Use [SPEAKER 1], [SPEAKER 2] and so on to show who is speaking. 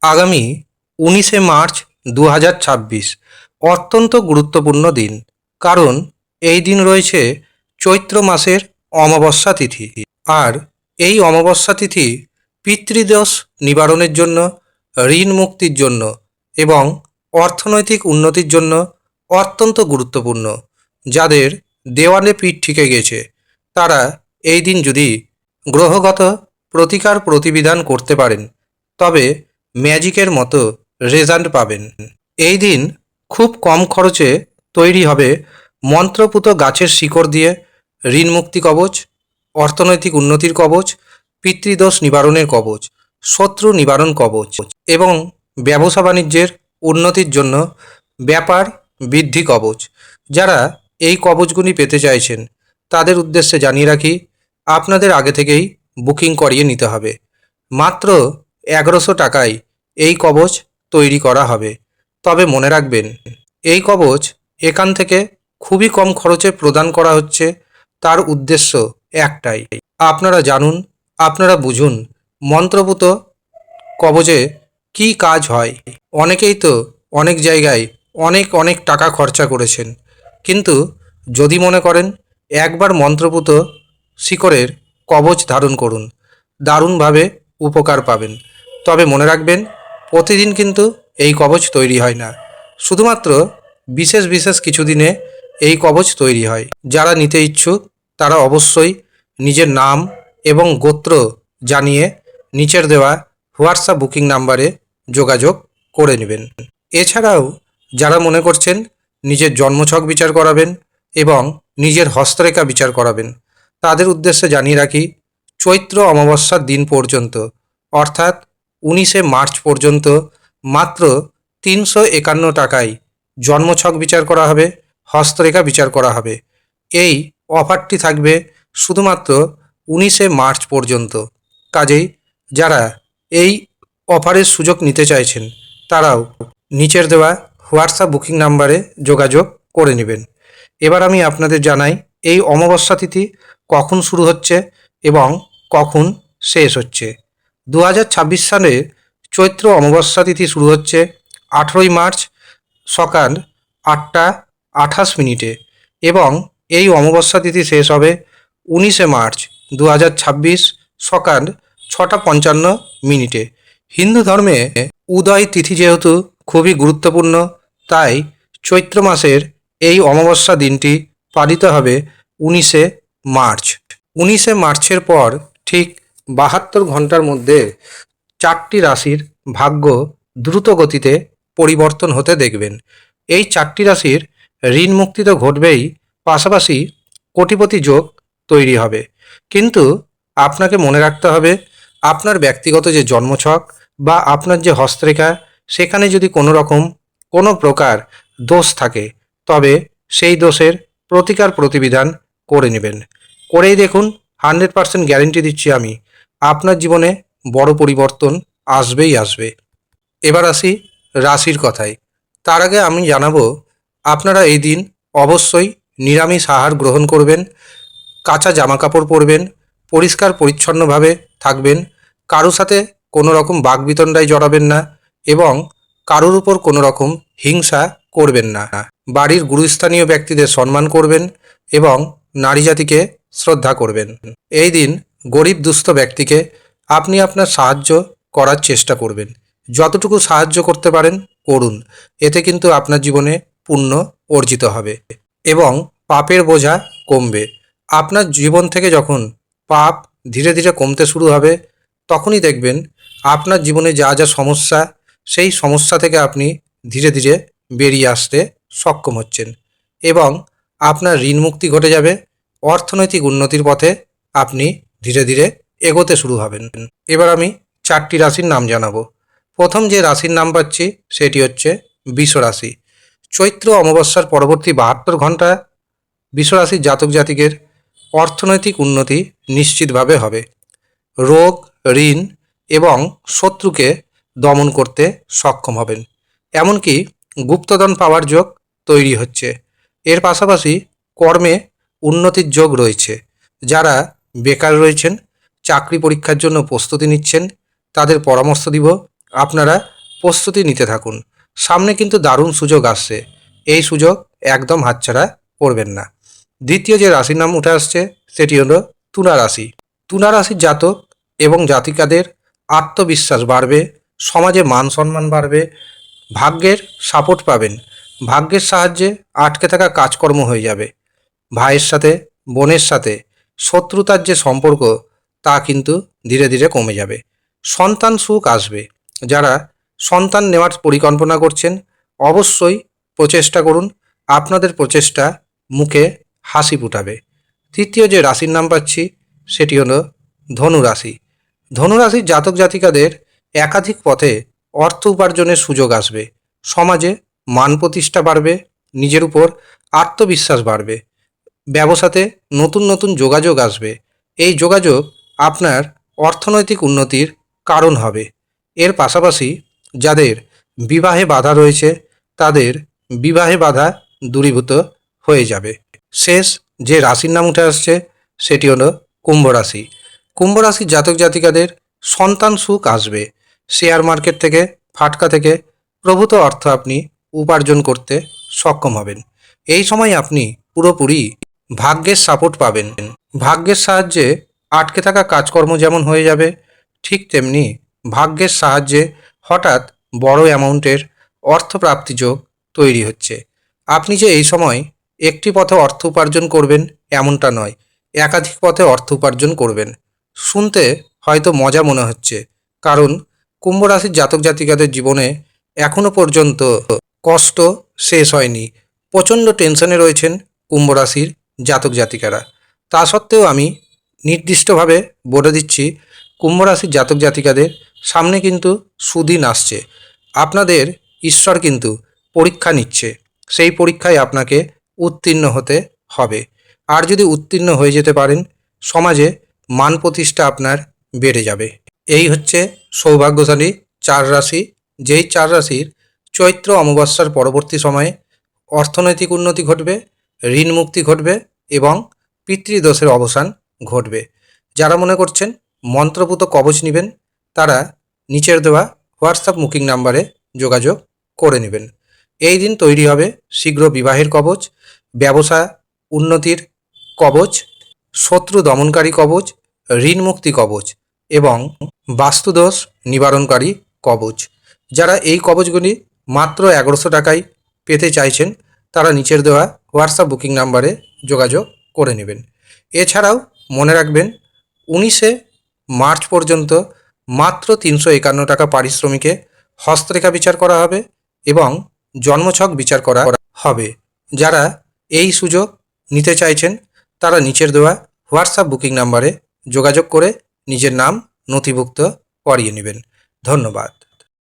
[SPEAKER 1] আগামী 19শে মার্চ 2026 অত্যন্ত গুরুত্বপূর্ণ দিন। কারণ এই দিন রয়েছে চৈত্র মাসের অমাবস্যা তিথি। আর এই অমাবস্যা তিথি পিতৃদোষ নিবারণের জন্য, ঋণ মুক্তির জন্য এবং অর্থনৈতিক উন্নতির জন্য অত্যন্ত গুরুত্বপূর্ণ। যাদের দেওয়ালে পিঠ ঠেকে গেছে তারা এই দিন যদি গ্রহগত প্রতিকার প্রতিবিধান করতে পারেন তবে ম্যাজিকের মতো রেজাল্ট পাবেন। এই দিন খুব কম খরচে তৈরি হবে মন্ত্রপুত গাছের শিকড় দিয়ে ঋণ মুক্তি কবচ, অর্থনৈতিক উন্নতির কবচ, পিতৃদোষ নিবারণের কবচ, শত্রু নিবারণ কবচ এবং ব্যবসা বাণিজ্যের উন্নতির জন্য ব্যাপার বৃদ্ধি কবচ। যারা এই কবচগুলি পেতে চাইছেন তাদের উদ্দেশ্যে জানিয়ে রাখি, আপনাদের আগে থেকেই বুকিং করিয়ে নিতে হবে। মাত্র 1100 টাকায় এই কবচ তৈরি করা হবে। তবে মনে রাখবেন, এই কবচ এখান থেকে খুবই কম খরচে প্রদান করা হচ্ছে। তার উদ্দেশ্য একটাই, আপনারা জানুন, আপনারা বুঝুন মন্ত্রপুত কবচে কি কাজ হয়। অনেকেই তো অনেক জায়গায় অনেক অনেক টাকা খরচা করেছেন, কিন্তু যদি মনে করেন একবার মন্ত্রপুত শিকড়ের কবচ ধারণ করুন, দারুণভাবে উপকার পাবেন। তবে মনে রাখবেন, প্রতিদিন কিন্তু এই কবচ তৈরি হয় না, শুধুমাত্র বিশেষ বিশেষ কিছু দিনে এই কবচ তৈরি হয়। যারা নিতে ইচ্ছুক তারা অবশ্যই নিজের নাম এবং গোত্র জানিয়ে নিচের দেওয়া হোয়াটসঅ্যাপ বুকিং নাম্বারে যোগাযোগ করে নেবেন। এছাড়াও যারা মনে করছেন নিজের জন্মছক বিচার করাবেন এবং নিজের হস্তরেখা বিচার করাবেন, তাদের উদ্দেশ্যে জানিয়ে রাখি, চৈত্র অমাবস্যার দিন পর্যন্ত অর্থাৎ 19শে মার্চ পর্যন্ত মাত্র 351 টাকায় জন্মছক বিচার করা হবে, হস্তরেখা বিচার করা হবে। এই অফারটি থাকবে শুধুমাত্র 19শে মার্চ পর্যন্ত। কাজেই যারা এই অফারের সুযোগ নিতে চাইছেন তারাও নিচের দেওয়া হোয়াটসঅ্যাপ বুকিং নাম্বারে যোগাযোগ করে নেবেন। এবার আমি আপনাদের জানাই এই অমাবস্যা তিথি কখন শুরু হচ্ছে এবং কখন শেষ হচ্ছে। 2026 সালে চৈত্র অমাবস্যা তিথি শুরু হচ্ছে 18ই মার্চ সকাল 8টা 28 মিনিটে এবং এই অমাবস্যা তিথি শেষ হবে 19শে মার্চ 2026 সকাল 6টা 55 মিনিটে। হিন্দু ধর্মে উদয় তিথি যেহেতু খুবই গুরুত্বপূর্ণ, তাই চৈত্র মাসের এই অমাবস্যা দিনটি পালিত হবে 19শে মার্চ। 19শে মার্চের পর ঠিক 72 ঘন্টার মধ্যে 4টি রাশির ভাগ্য দ্রুত গতিতে পরিবর্তন হতে দেখবেন। এই 4টি রাশির ঋণ মুক্তি তো ঘটবেই, পাশাপাশি কোটিপতি যোগ তৈরি হবে। কিন্তু আপনাকে মনে রাখতে হবে, আপনার ব্যক্তিগত যে জন্মছক বা আপনার যে হস্তরেখা, সেখানে যদি কোনো প্রকার দোষ থাকে তবে সেই দোষের প্রতিকার প্রতিবিধান করে নেবেন। করেই দেখুন, 100% গ্যারেন্টি দিচ্ছি আমি, আপনার জীবনে বড় পরিবর্তন আসবেই আসবে। এবার আসি রাশির কথায়। তার আগে আমি জানাবো, আপনারা এই দিন অবশ্যই নিরামিষ আহার গ্রহণ করবেন, কাঁচা জামাকাপড় পরবেন, পরিষ্কার পরিচ্ছন্নভাবে থাকবেন, কারো সাথে কোনো রকম বাকবিতণ্ডায় জড়াবেন না এবং কারোর উপর কোনো রকম হিংসা করবেন না। বাড়ির গুরুস্থানীয় ব্যক্তিদের সম্মান করবেন এবং নারী জাতিকে শ্রদ্ধা করবেন। এই দিন গরিব দুস্থ ব্যক্তিকে আপনি আপনার সাহায্য করার চেষ্টা করবেন। যতটুকু সাহায্য করতে পারেন করুন, এতে কিন্তু আপনার জীবনে পুণ্য অর্জিত হবে এবং পাপের বোঝা কমবে। আপনার জীবন থেকে যখন পাপ ধীরে ধীরে কমতে শুরু হবে, তখনই দেখবেন আপনার জীবনে যা যা সমস্যা, সেই সমস্যা থেকে আপনি ধীরে ধীরে বেরিয়ে আসতে সক্ষম হচ্ছেন এবং আপনার ঋণ মুক্তি ঘটে যাবে। অর্থনৈতিক উন্নতির পথে আপনি ধীরে ধীরে এগোতে শুরু হবেন। এবার আমি 4টি রাশির নাম জানাবো। প্রথম যে রাশির নাম পাচ্ছি সেটি হচ্ছে বৃষ রাশি। চৈত্র অমাবস্যার পরবর্তী 72 ঘন্টা বৃষ রাশির জাতক জাতিকের অর্থনৈতিক উন্নতি নিশ্চিতভাবে হবে। রোগ, ঋণ এবং শত্রুকে দমন করতে সক্ষম হবেন। এমনকি গুপ্তধন পাওয়ার যোগ তৈরি হচ্ছে। এর পাশাপাশি কর্মে উন্নতির যোগ রয়েছে। যারা বেকার রয়েছেন, চাকরি পরীক্ষার জন্য প্রস্তুতি নিচ্ছেন, তাদের পরামর্শ দিব আপনারা প্রস্তুতি নিতে থাকুন। সামনে কিন্তু দারুণ সুযোগ আসছে, এই সুযোগ একদম হাতছাড়া করবেন না। দ্বিতীয় যে রাশির নাম উঠে আসছে সেটি হলো তুলা রাশি। তুলা রাশির জাতক এবং জাতিকাদের আত্মবিশ্বাস বাড়বে, সমাজে মান সম্মান বাড়বে, ভাগ্যের সাপোর্ট পাবেন, ভাগ্যের সাহায্যে আটকে থাকা কাজকর্ম হয়ে যাবে। ভাইয়ের সাথে, বোনের সাথে শত্রুতার যে সম্পর্ক তা কিন্তু ধীরে ধীরে কমে যাবে। সন্তান সুখ আসবে। যারা সন্তান নেওয়ার পরিকল্পনা করছেন অবশ্যই প্রচেষ্টা করুন, আপনাদের প্রচেষ্টা মুখে হাসি ফুটাবে। তৃতীয় যে রাশির নাম পাচ্ছি সেটি হলো ধনু রাশি। ধনু রাশির জাতক জাতিকাদের একাধিক পথে অর্থ উপার্জনের সুযোগ আসবে, সমাজে মান প্রতিষ্ঠা বাড়বে, নিজের উপর আত্মবিশ্বাস বাড়বে, ব্যবসাতে নতুন নতুন যোগাযোগ আসবে। এই যোগাযোগ আপনার অর্থনৈতিক উন্নতির কারণ হবে। এর পাশাপাশি যাদের বিবাহে বাধা রয়েছে তাদের বিবাহে বাধা দূরীভূত হয়ে যাবে। শেষ যে রাশির নাম উঠে আসছে সেটি হলো কুম্ভ রাশি। কুম্ভ রাশির জাতক জাতিকাদের সন্তান সুখ আসবে। শেয়ার মার্কেট থেকে, ফাটকা থেকে প্রভূত অর্থ আপনি উপার্জন করতে সক্ষম হবেন। এই সময় আপনি পুরোপুরি ভাগ্যের সাপোর্ট পাবেন। ভাগ্যের সাহায্যে আটকে থাকা কাজকর্ম যেমন হয়ে যাবে, ঠিক তেমনি ভাগ্যের সাহায্যে হঠাৎ বড় অ্যামাউন্টের অর্থপ্রাপ্তি যোগ তৈরি হচ্ছে। আপনি যে এই সময় একটি পথে অর্থ উপার্জন করবেন এমনটা নয়, একাধিক পথে অর্থ উপার্জন করবেন। শুনতে হয়তো মজা মনে হচ্ছে, কারণ কুম্ভ রাশির জাতক জাতিকাদের জীবনে এখনো পর্যন্ত কষ্ট শেষ হয়নি। প্রচণ্ড টেনশনে রয়েছেন কুম্ভ রাশির জাতক জাতিকারা। তা সত্ত্বেও আমি নির্দিষ্টভাবে বলে দিচ্ছি, কুম্ভ রাশির জাতক জাতিকাদের সামনে কিন্তু সুদিন আসছে। আপনাদের ঈশ্বর কিন্তু পরীক্ষা নিচ্ছে, সেই পরীক্ষায় আপনাকে উত্তীর্ণ হতে হবে। আর যদি উত্তীর্ণ হয়ে যেতে পারেন, সমাজে মান প্রতিষ্ঠা আপনার বেড়ে যাবে। এই হচ্ছে সৌভাগ্যশালী 4 রাশি, যেই 4 রাশির চৈত্র অমাবস্যার পরবর্তী সময়ে অর্থনৈতিক উন্নতি ঘটবে, ঋণ মুক্তি ঘটবে এবং পিতৃদোষের অবসান ঘটবে। যারা মনে করছেন মন্ত্রপুত কবচ নেবেন তারা নিচের দেওয়া হোয়াটসঅ্যাপ বুকিং নাম্বারে যোগাযোগ করে নেবেন। এই দিন তৈরি হবে শীঘ্র বিবাহের কবচ, ব্যবসা উন্নতির কবচ, শত্রু দমনকারী কবচ, ঋণ মুক্তি কবচ এবং বাস্তুদোষ নিবারণকারী কবচ। যারা এই কবচগুলি মাত্র 1100 টাকায় পেতে চাইছেন তারা নিচের দেওয়া হোয়াটসঅ্যাপ বুকিং নাম্বারে যোগাযোগ করে নেবেন। এছাড়াও মনে রাখবেন 19শে মার্চ পর্যন্ত মাত্র 351 টাকা পারিশ্রমিকে হস্তরেখা বিচার করা হবে এবং জন্মছক বিচার করা হবে। যারা এই সুযোগ নিতে চাইছেন তারা নিচের দেওয়া হোয়াটসঅ্যাপ বুকিং নাম্বারে যোগাযোগ করে নিজের নাম নথিভুক্ত করিয়ে নেবেন। ধন্যবাদ।